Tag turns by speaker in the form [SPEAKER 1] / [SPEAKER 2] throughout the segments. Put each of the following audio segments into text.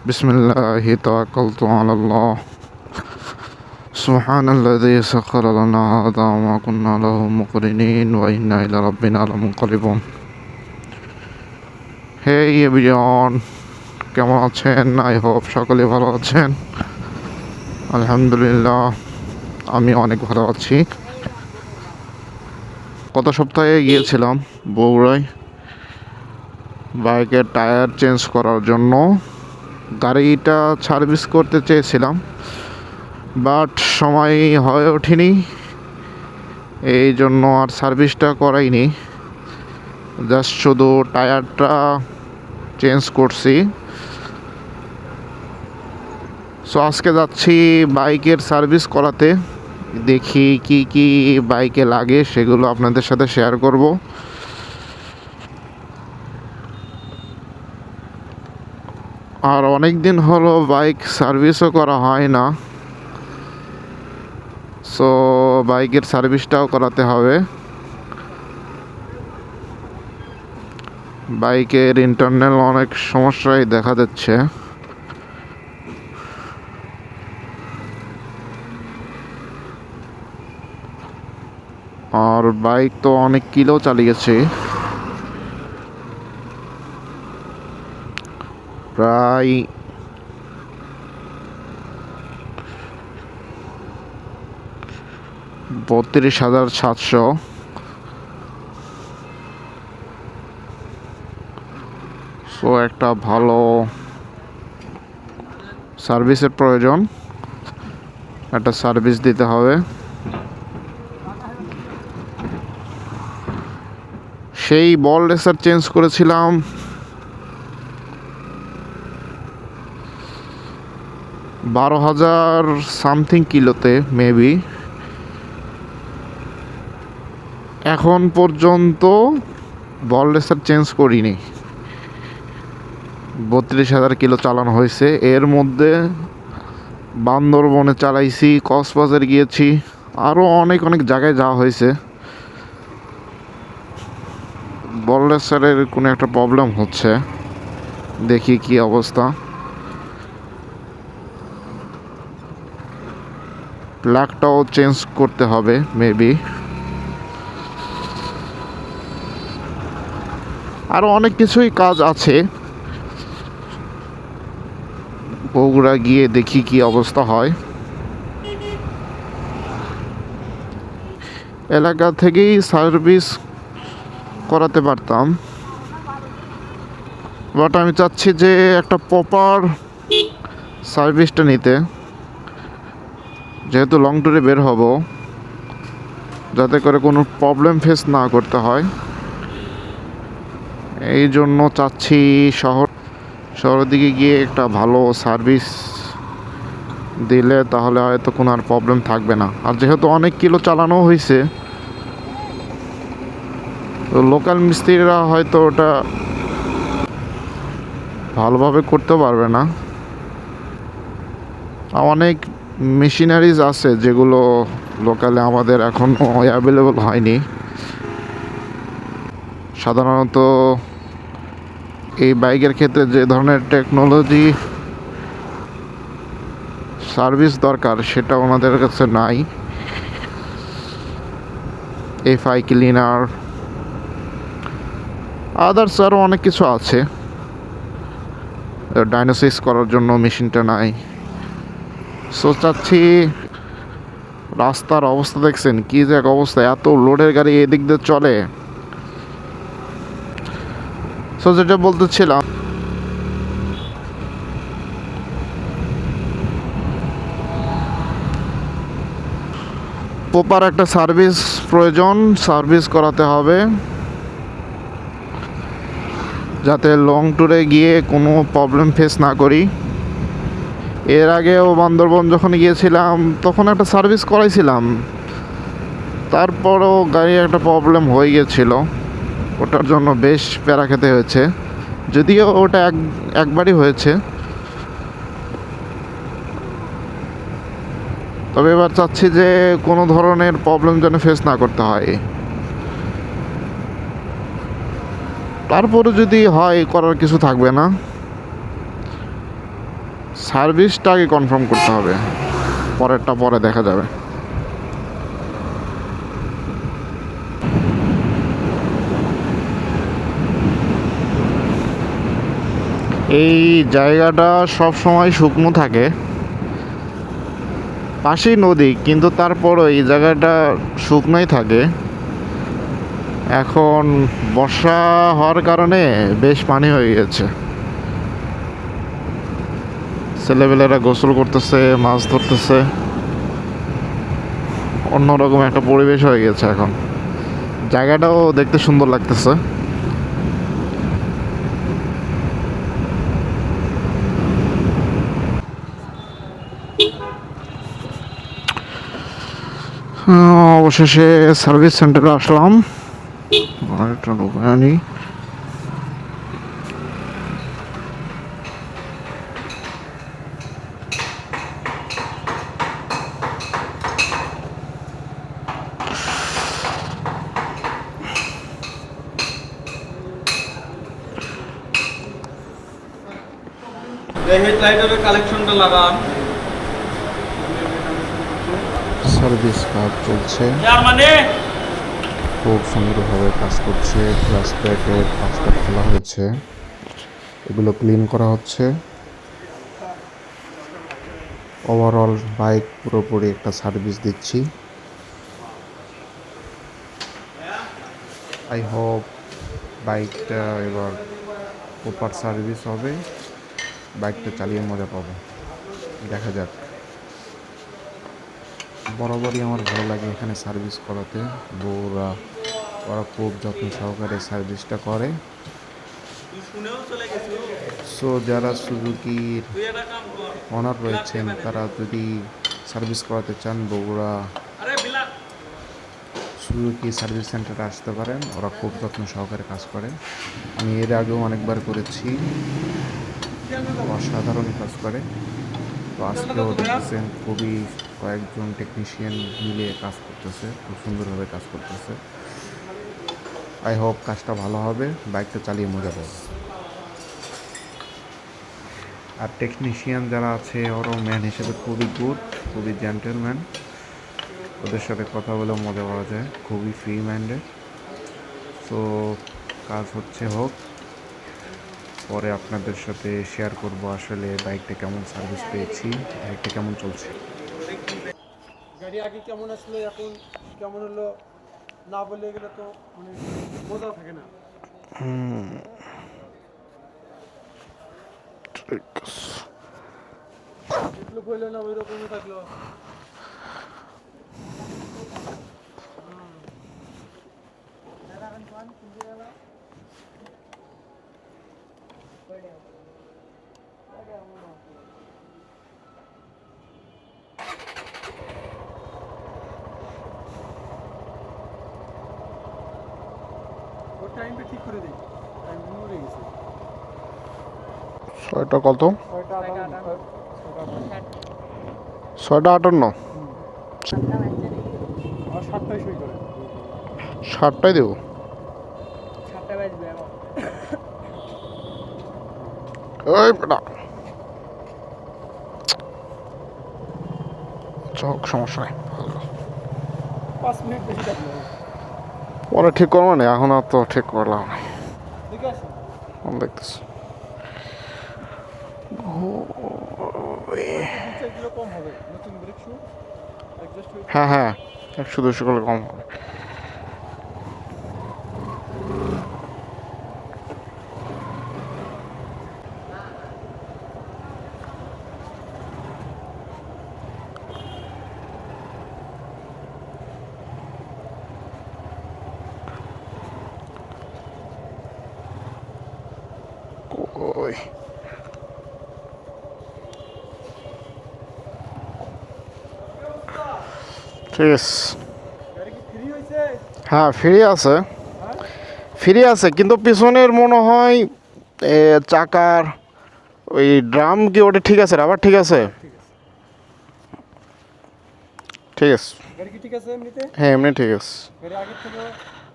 [SPEAKER 1] বিসমিল্লাহি তাওয়াক্কালতু আলাল্লাহ সুবহানাল্লাযী সাখারা লানা হাযা ওয়া মা কুন্না লাহু মুকরিনিন ওয়া ইন্না ইলা রাব্বিনা লামুনকালিবুন। হে এভরিওয়ান, কেমন আছেন? আই হোপ সকলে ভালো আছেন। আলহামদুলিল্লাহ, আমি অনেক ভালো আছি। গত সপ্তাহে গিয়েছিলাম বগুড়ায় বাইকের টায়ার চেঞ্জ করার জন্য। গাড়িটা সার্ভিস করতে চেয়েছিলাম, বাট সময় হয়ে ওঠেনি, এই জন্য আর সার্ভিসটা করাইনি। জাস্ট শুধু টায়ারটা চেঞ্জ করছি। সো আজকে যাচ্ছি বাইকের সার্ভিস করাতে। দেখি কি কি বাইকে লাগে সেগুলো আপনাদের সাথে শেয়ার করব। আর অনেক দিন হলো বাইক সার্ভিসও করা হয় না, সো বাইকের সার্ভিসটাও করাতে হবে। বাইকের ইন্টারনাল অনেক সমস্যাই দেখা যাচ্ছে। আর বাইক তো অনেক কিলো চালিয়েছে, প্রায় 32,700। সো একটা ভালো সার্ভিসের প্রয়োজন, একটা সার্ভিস দিতে হবে। সেই বল রেসার চেঞ্জ করেছিলাম 12,000 সামথিং কিলোতে মেবি। এখন পর্যন্ত বল রেসার চেঞ্জ করিনি। 32,000 কিলো চালানো হয়েছে। এর মধ্যে বান্দরবনে চালাইছি, কক্সবাজার গিয়েছি, আরও অনেক জায়গায় যাওয়া হয়েছে। বল রেসারের কোনো একটা প্রবলেম হচ্ছে, দেখি কি অবস্থা। প্লাগটাও চেঞ্জ করতে হবে মেবি। আরও অনেক কিছুই কাজ আছে। বগুড়া গিয়ে দেখি কি অবস্থা হয়। এলাকা থেকেই সার্ভিস করাতে পারতাম, বাট আমি চাচ্ছি যে একটা প্রপার সার্ভিসটা নিতে, যেহেতু লং ট্যুরে বের হব, যাতে করে কোনো প্রবলেম ফেস না করতে হয়। এই জন্য চাচ্ছি শহরের দিকে গিয়ে একটা ভালো সার্ভিস দিলে তাহলে হয়তো কোনো আর প্রবলেম থাকবে না। আর যেহেতু অনেক কিলো চালানো হয়েছে, তো লোকাল মিস্ত্রিরা হয়তো ওটা ভালোভাবে করতে পারবে না। অনেক মেশিনারিজ আছে যেগুলো লোকালে আমাদের এখনও অ্যাভেলেবল হয়নি। সাধারণত এই বাইকের ক্ষেত্রে যে ধরনের টেকনোলজি সার্ভিস দরকার সেটা ওনাদের কাছে নাই। এফআই ক্লিনার, আদার্স আরও অনেক কিছু আছে। ডায়নোসিস করার জন্য মেশিনটা নাই। সো চাচ্ছি, রাস্তার অবস্থা দেখছেন কি যে এক অবস্থা, এত লোডের গাড়ি এদিক দিয়ে চলে। সো যেটা বলতেছিলাম, প্রপার একটা সার্ভিস প্রয়োজন, সার্ভিস করাতে হবে যাতে লং ট্যুরে গিয়ে কোনো প্রবলেম ফেস না করি। এর আগেও বান্দরবন যখন গিয়েছিলাম তখন একটা সার্ভিস করাইছিলাম, তারপরও গাড়ি একটা প্রবলেম হয়ে গিয়েছিল, ওটার জন্য বেশ প্যারা খেতে হয়েছে। যদিও ওটা একবারই হয়েছে, তবে এবার চাচ্ছি যে কোনো ধরনের প্রবলেম যেন ফেস না করতে হয়। তারপরে যদি হয় করার কিছু থাকবে না, সার্ভিসটা আগে কনফার্ম করতে হবে, পরেরটা পরে দেখা যাবে। এই জায়গাটা সব সময় শুকনো থাকে, পাশেই নদী, কিন্তু তারপরও এই জায়গাটা শুকনোই থাকে। এখন বর্ষা হওয়ার কারণে বেশ পানি হয়ে গেছে, ছেলেবেলেরা গোসল করতেছে, মাছ ধরতেছে, অন্যরকম একটা পরিবেশ হয়ে গেছে। এখন জায়গাটাও দেখতে সুন্দর লাগতেছে। অবশেষে সার্ভিস সেন্টারে আসলাম, একটা দোকানি।
[SPEAKER 2] হেডলাইটের কালেকশনটা লাগান।
[SPEAKER 1] সার্ভিস কাজ চলছে,
[SPEAKER 2] মানে
[SPEAKER 1] খুব সুন্দরভাবে কাজ করছে। গ্লাস প্লেটের কাজটা খোলা হয়েছে, এগুলো ক্লিন করা হচ্ছে। ওভারঅল বাইক পুরোপুরি একটা সার্ভিস দিচ্ছি। আই হোপ বাইকটা এবার প্রপার সার্ভিস হবে, বাইকটা চালিয়ে মজা পাবো। দেখা যাক। বরাবরই আমার ভালো লাগে এখানে সার্ভিস করাতে। বউরা ওরা খুব যত্ন সহকারে সার্ভিসটা করে। সো যারা সুজুকির অনার রয়েছেন, তারা যদি সার্ভিস করাতে চান, বগুড়া সুজুকি সার্ভিস সেন্টারে আসতে পারেন। ওরা খুব যত্ন সহকারে কাজ করে। আমি এর আগেও অনেকবার করেছি, অসাধারণ কাজ করে। তো আজকেও দেখতেছেন খুবই কয়েকজন টেকনিশিয়ান মিলে কাজ করতেছে, খুব সুন্দরভাবে কাজ করতেছে। আই হোপ কাজটা ভালো হবে, বাইকটা চালিয়ে মজা পাবো। আর টেকনিশিয়ান যারা আছে ওরাও ম্যান হিসেবে খুবই গুড, খুবই জেন্টেলম্যান। ওদের সাথে কথা বলেও মজা পাওয়া যায়, খুবই ফ্রি মাইন্ডেড। সো কাজ হচ্ছে, হোক, পরে আপনাদের সাথে শেয়ার করব আসলে বাইকটা কেমন সার্ভিস পেয়েছি, বাইকটা কেমন চলছে।
[SPEAKER 3] গাড়ি আগে কেমন আসলো, এখন কেমন হলো না বলে গেলে তো মানে মজা থাকে না। এগুলো বললো না ওই রকমই থাকলো। ওর টাইমটা ঠিক করে দিই, টাইম মরে গেছে।
[SPEAKER 1] ছয়টা কত? 6:58।
[SPEAKER 3] আর 7টায় সই করে,
[SPEAKER 1] 7টায় দেবো।
[SPEAKER 3] 7টা বাজবে এখন।
[SPEAKER 1] ওই বেটা চক, সমস্যা নেই,
[SPEAKER 3] 5 মিনিট বেশি থাকলো।
[SPEAKER 1] পরে ঠিক করবো না, এখন আর তো ঠিক করলাম না।
[SPEAKER 3] দেখে আসি,
[SPEAKER 1] দেখতেছি
[SPEAKER 3] 2-4 কিলো কম হবে। নতুন ব্রেক শু অ্যাডজাস্ট হয়ে
[SPEAKER 1] হ্যাঁ হ্যাঁ, 100-200 করলে কম হবে। ওই ঠিক আছে।
[SPEAKER 3] গাড়ি কি ফ্রি হয়েছে?
[SPEAKER 1] হ্যাঁ ফ্রি আছে,
[SPEAKER 3] হ্যাঁ,
[SPEAKER 1] ফ্রি আছে, কিন্তু পিছনের মনে হয় চাকার ওই ড্রাম কি ওটা ঠিক আছে, রাবার ঠিক আছে?
[SPEAKER 3] ঠিক আছে।
[SPEAKER 1] ঠিক আছে,
[SPEAKER 3] গাড়ি কি ঠিক আছে এমনিতে?
[SPEAKER 1] হ্যাঁ এমনি ঠিক আছে।
[SPEAKER 3] গাড়ি আগের থেকে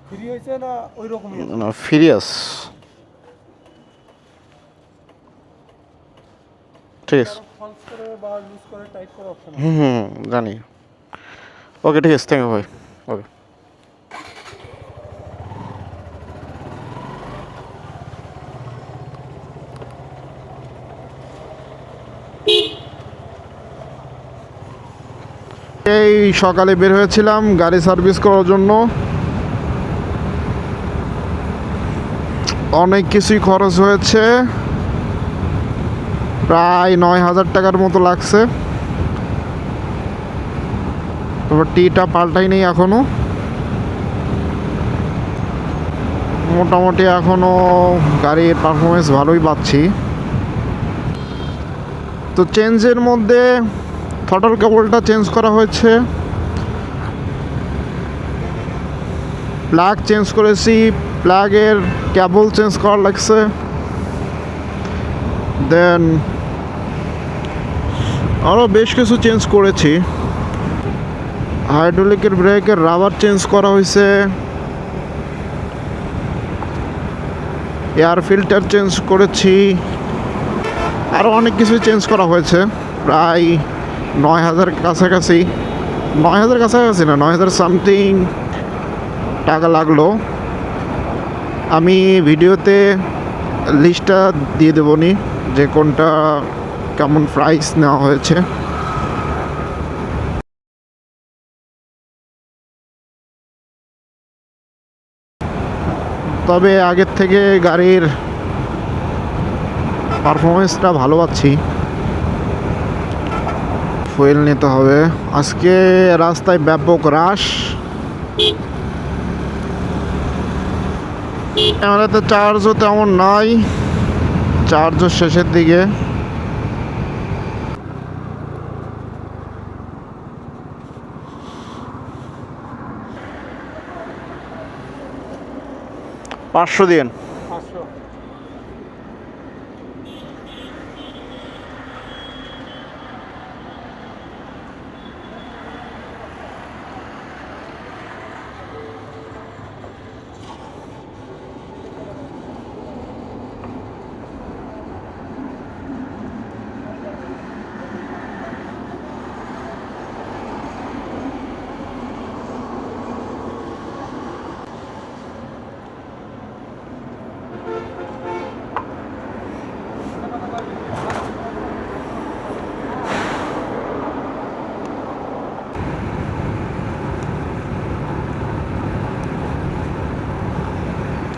[SPEAKER 3] ফ্রি হয়েছে না ওই রকমই আছে?
[SPEAKER 1] না ফ্রি আছে। ঠিক আছে।
[SPEAKER 3] ফলস করে বা লুজ করে টাইট করে অপশন আছে।
[SPEAKER 1] হুম হুম জানি। ওকে ঠিক আছে, থ্যাংক ইউ ভাই। ওকে। এই সকালে বের হয়েছিলাম গাড়ি সার্ভিস করার জন্য। অনেক কিছুই খরচ হয়েছে, প্রায় 9,000 টাকার মতো লাগছে। তারপর টিটা পাল্টাই নেই এখনো। মোটামুটি এখনো গাড়ির পারফরমেন্স ভালোই পাচ্ছি। তো চেঞ্জের মধ্যে থ্রটল কেবলটা চেঞ্জ করা হয়েছে, প্লাগ চেঞ্জ করেছি, প্লাগের কেবল চেঞ্জ করা লাগছে। দেন আরও বেশ কিছু চেঞ্জ করেছি। হাইড্রোলিকের ব্রেকের রাবার চেঞ্জ করা হয়েছে, এয়ার ফিল্টার চেঞ্জ করেছি, আরও অনেক কিছু চেঞ্জ করা হয়েছে। প্রায় 9,000 কাছাকাছি, 9,000 কাছাকাছি না, 9,000 সামথিং টাকা লাগলো। আমি ভিডিওতে লিস্টটা দিয়ে দেবো নি যে কোনটা কেমন প্রাইস নেওয়া হয়েছে। তবে আগের থেকে গাড়ির পারফরমেন্সটা ভালো পাচ্ছি। ফুয়েল নিতে হবে। আজকে রাস্তায় ব্যাপক রাশ। ক্যামেরাতে চার্জও তেমন নাই, চার্জও শেষের দিকে। পাঁচশো দিন।
[SPEAKER 3] 500।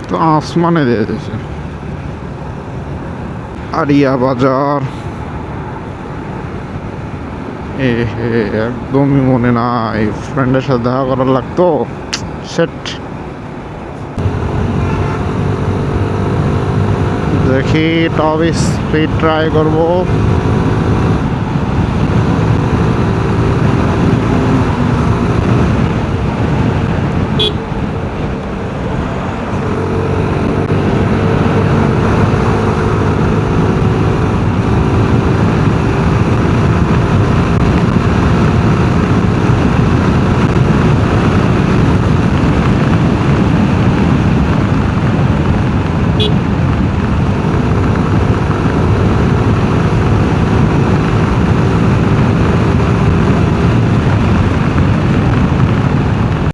[SPEAKER 1] তো আসমানে দিয়ে দিয়েছে। আরিয়া বাজার, এ হে একদমই মনে নাই, ফ্রেন্ডের সাথে দেখা করার লাগতো। সেট দেখি টপ স্পিড ট্রাই করবো।